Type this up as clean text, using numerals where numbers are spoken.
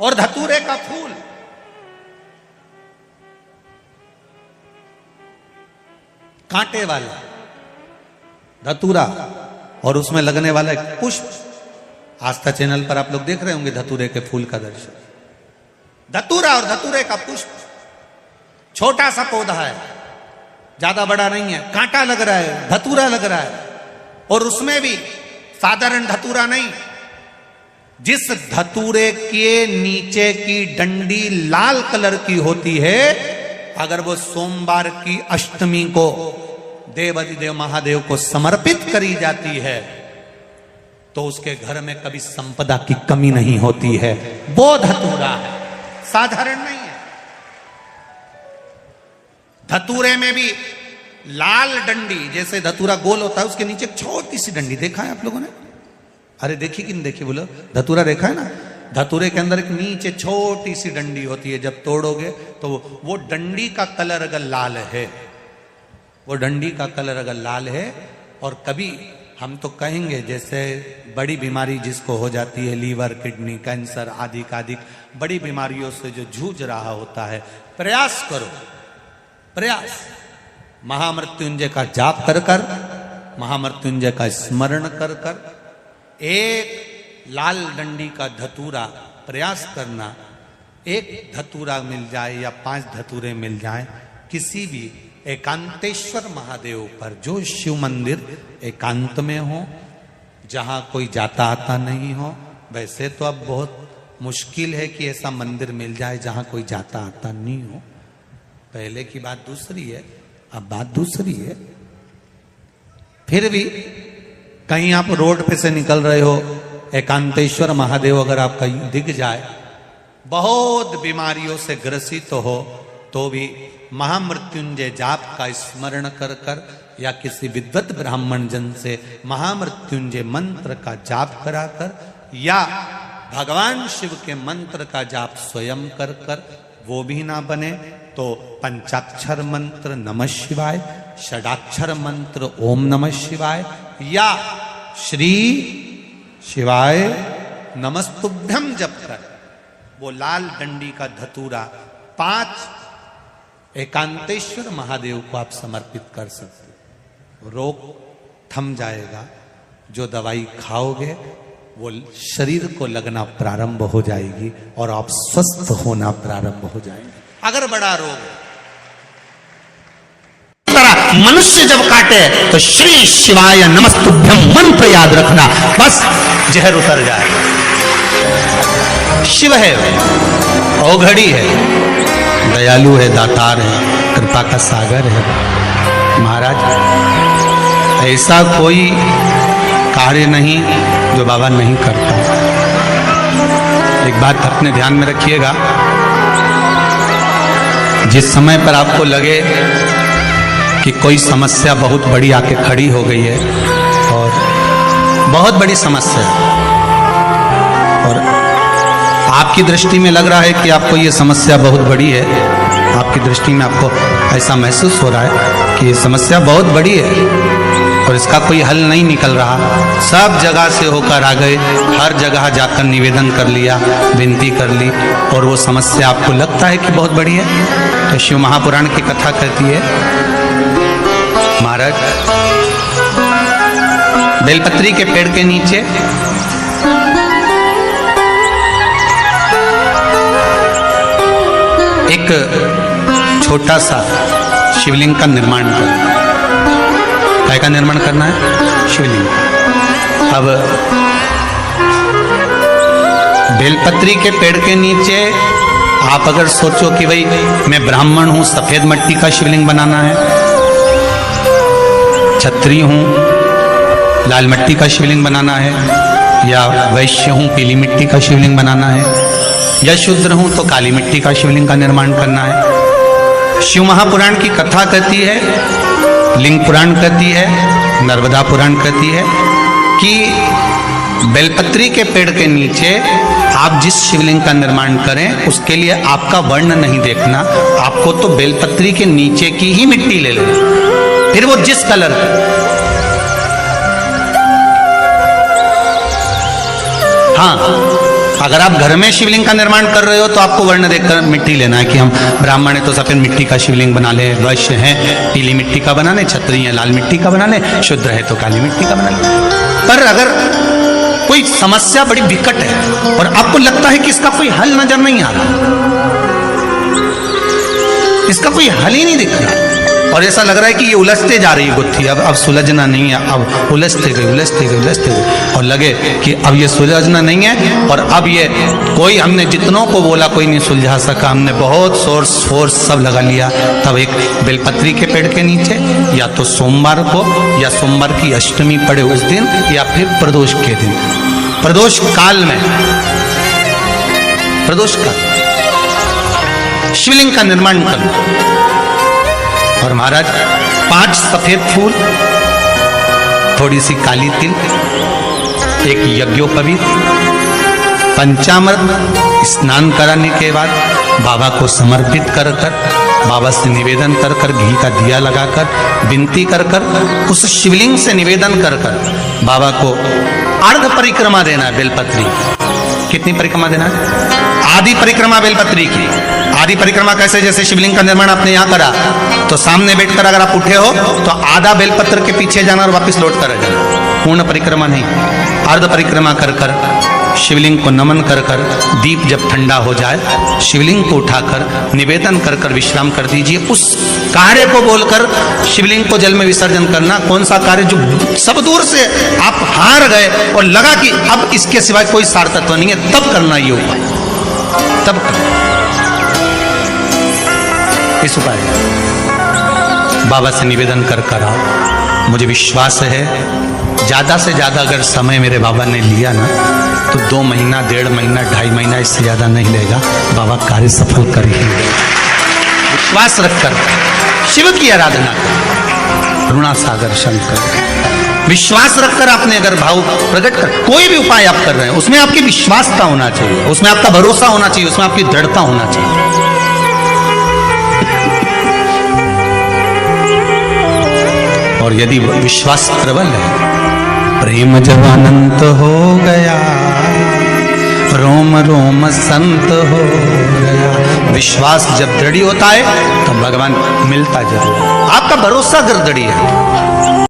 और धतूरे का फूल, कांटे वाला धतूरा और उसमें लगने वाला एक पुष्प। आस्था चैनल पर आप लोग देख रहे होंगे धतूरे के फूल का दर्शन। धतूरा और धतूरे का पुष्प, छोटा सा पौधा है, ज्यादा बड़ा नहीं है, कांटा लग रहा है, धतूरा लग रहा है, और उसमें भी साधारण धतूरा नहीं, जिस धतूरे के नीचे की डंडी लाल कलर की होती है, अगर वो सोमवार की अष्टमी को देवाधिदेव महादेव को समर्पित करी जाती है तो उसके घर में कभी संपदा की कमी नहीं होती है। वो धतूरा है, साधारण नहीं है। धतूरे में भी लाल डंडी, जैसे धतूरा गोल होता है उसके नीचे एक छोटी सी डंडी, देखा है आप लोगों ने? अरे देखी कि नहीं देखी बोलो? धतूरा देखा है ना? धतूरे के अंदर एक नीचे छोटी सी डंडी होती है, जब तोड़ोगे तो वो डंडी का कलर अगर लाल है, वो डंडी का कलर अगर लाल है, और कभी हम तो कहेंगे जैसे बड़ी बीमारी जिसको हो जाती है, लीवर, किडनी, कैंसर आदि आदि बड़ी बीमारियों से जो जूझ रहा होता है, प्रयास करो, प्रयास महामृत्युंजय का जाप कर कर, महामृत्युंजय का स्मरण कर कर, एक लाल डंडी का धतूरा प्रयास करना, एक धतूरा मिल जाए या 5 धतूरे मिल जाए किसी भी एकांतेश्वर महादेव पर, जो शिव मंदिर एकांत में हो, जहां कोई जाता आता नहीं हो। वैसे तो अब बहुत मुश्किल है कि ऐसा मंदिर मिल जाए जहां कोई जाता आता नहीं हो, पहले की बात दूसरी है, अब बात दूसरी है। फिर भी कहीं आप रोड पे से निकल रहे हो, एकांतेश्वर महादेव अगर आपका दिख जाए, बहुत बीमारियों से ग्रसित हो, तो भी महामृत्युंजय जाप का स्मरण कर कर या किसी विद्वत ब्राह्मण जन से महामृत्युंजय मंत्र का जाप कराकर या भगवान शिव के मंत्र का जाप स्वयं कर कर, वो भी ना बने तो पंचाक्षर मंत्र नमः शिवाय, षडाक्षर मंत्र ओम नमः शिवाय या श्री शिवाय नमस्तुभ्यम जप कर वो लाल डंडी का धतूरा 5 एकांतेश्वर महादेव को आप समर्पित कर सकते हो। रोग थम जाएगा, जो दवाई खाओगे वो शरीर को लगना प्रारंभ हो जाएगी और आप स्वस्थ होना प्रारंभ हो जाएंगे। अगर बड़ा रोग मनुष्य जब काटे तो श्री शिवाय नमस्तुभ्यम मंत्र याद रखना, बस जहर उतर जाए। शिव है, औघड़ी है, दयालु है, दातार है, कृपा का सागर है। महाराज ऐसा कोई कार्य नहीं जो बाबा नहीं करता। एक बात अपने ध्यान में रखिएगा, जिस समय पर आपको लगे कि कोई समस्या बहुत बड़ी आके खड़ी हो गई है, और बहुत बड़ी समस्या, और आपकी दृष्टि में लग रहा है कि आपको ये समस्या बहुत बड़ी है, आपकी दृष्टि में आपको ऐसा महसूस हो रहा है कि ये समस्या बहुत बड़ी है और इसका कोई हल नहीं निकल रहा, सब जगह से होकर आ गए, हर जगह जाकर निवेदन कर लिया, विनती कर ली, और वो समस्या आपको लगता है कि बहुत बड़ी है, तो शिव महापुराण की कथा कहती है, महाराज बेलपत्री के पेड़ के नीचे एक छोटा सा शिवलिंग का निर्माण करना। काय का निर्माण करना है? शिवलिंग। अब बेलपत्री के पेड़ के नीचे आप अगर सोचो कि भाई मैं ब्राह्मण हूं, सफेद मिट्टी का शिवलिंग बनाना है, क्षत्रिय हूं, लाल मिट्टी का शिवलिंग बनाना है, या वैश्य हूं, पीली मिट्टी का शिवलिंग बनाना है, या शूद्र हूं तो काली मिट्टी का शिवलिंग का निर्माण करना है। शिव महापुराण की कथा कहती है, लिंग पुराण कहती है, नर्मदा पुराण कहती है कि बेलपत्री के पेड़ के नीचे आप जिस शिवलिंग का निर्माण करें उसके लिए आपका वर्ण नहीं देखना, आपको तो बेलपत्री के नीचे की ही मिट्टी ले लो, फिर वो जिस कलर हाँ अगर आप घर में शिवलिंग का निर्माण कर रहे हो तो आपको वर्ण देखकर मिट्टी लेना है कि हम ब्राह्मण है तो सफेद मिट्टी का शिवलिंग बना ले, वैश्य है पीली मिट्टी का बना ले, क्षत्रिय है लाल मिट्टी का बना ले, शूद्र है तो काली मिट्टी का बना ले। पर अगर कोई समस्या बड़ी विकट है और आपको लगता है कि इसका कोई हल नजर नहीं आ रहा, इसका कोई हल ही नहीं दिख रहा, और ऐसा लग रहा है कि ये उलझते जा रही है गुत्थी, अब सुलझना नहीं है, अब उलझते गए और लगे कि अब ये सुलझना नहीं है, और अब ये कोई हमने जितनों को बोला कोई नहीं सुलझा सका, हमने बहुत सोर्स फोर्स सब लगा लिया। तब एक बेलपत्री के पेड़ के नीचे या तो सोमवार को या सोमवार की अष्टमी पड़े उस दिन या फिर प्रदोष के दिन, प्रदोष काल में, प्रदोष काल शिवलिंग का निर्माण करना। और महाराज 5 सफेद फूल, थोड़ी सी काली तिल, एक यज्ञोपवीत, पंचामृत स्नान कराने के बाद बाबा को समर्पित कर कर, बाबा से निवेदन कर कर, घी का दिया लगाकर विनती कर कर, उस शिवलिंग से निवेदन कर कर बाबा को अर्ध परिक्रमा देना है बेलपत्री। कितनी परिक्रमा देना है? आदि परिक्रमा बेलपत्री की। आदि परिक्रमा कैसे? जैसे शिवलिंग का निर्माण आपने यहाँ करा तो सामने बैठकर अगर आप उठे हो तो आधा बेलपत्र के पीछे जाना और वापस लौट कर आ जाना, पूर्ण परिक्रमा नहीं, अर्ध परिक्रमा कर कर शिवलिंग को नमन कर कर, दीप जब ठंडा हो जाए शिवलिंग को उठाकर निवेदन कर कर विश्राम कर दीजिए। उस कार्य को बोलकर शिवलिंग को जल में विसर्जन करना। कौन सा कार्य? जो सब दूर से आप हार गए और लगा कि अब इसके सिवाय कोई सार तत्व नहीं है, तब करना ये उपाय, तब करना इस उपाय। बाबा से निवेदन कर कर आओ। मुझे विश्वास है ज्यादा से ज्यादा अगर समय मेरे बाबा ने लिया ना तो 2 महीना, 1.5 महीना, 2.5 महीना, इससे ज्यादा नहीं लेगा। बाबा कार्य सफल कर ही देगा। विश्वास रखकर शिव की आराधना कर, करुणा सागर शंकर, विश्वास रखकर आपने अगर भाव प्रकट कर, कोई भी उपाय आप कर रहे हैं उसमें आपकी विश्वासता होना चाहिए, उसमें आपका भरोसा होना चाहिए, उसमें आपकी दृढ़ता होना चाहिए। और यदि विश्वास प्रबल है, प्रेम जब अनंत हो गया, रोम रोम संत हो गया। विश्वास जब दृढ़ होता है तो भगवान मिलता जरूर। आपका भरोसा अगर दृढ़ है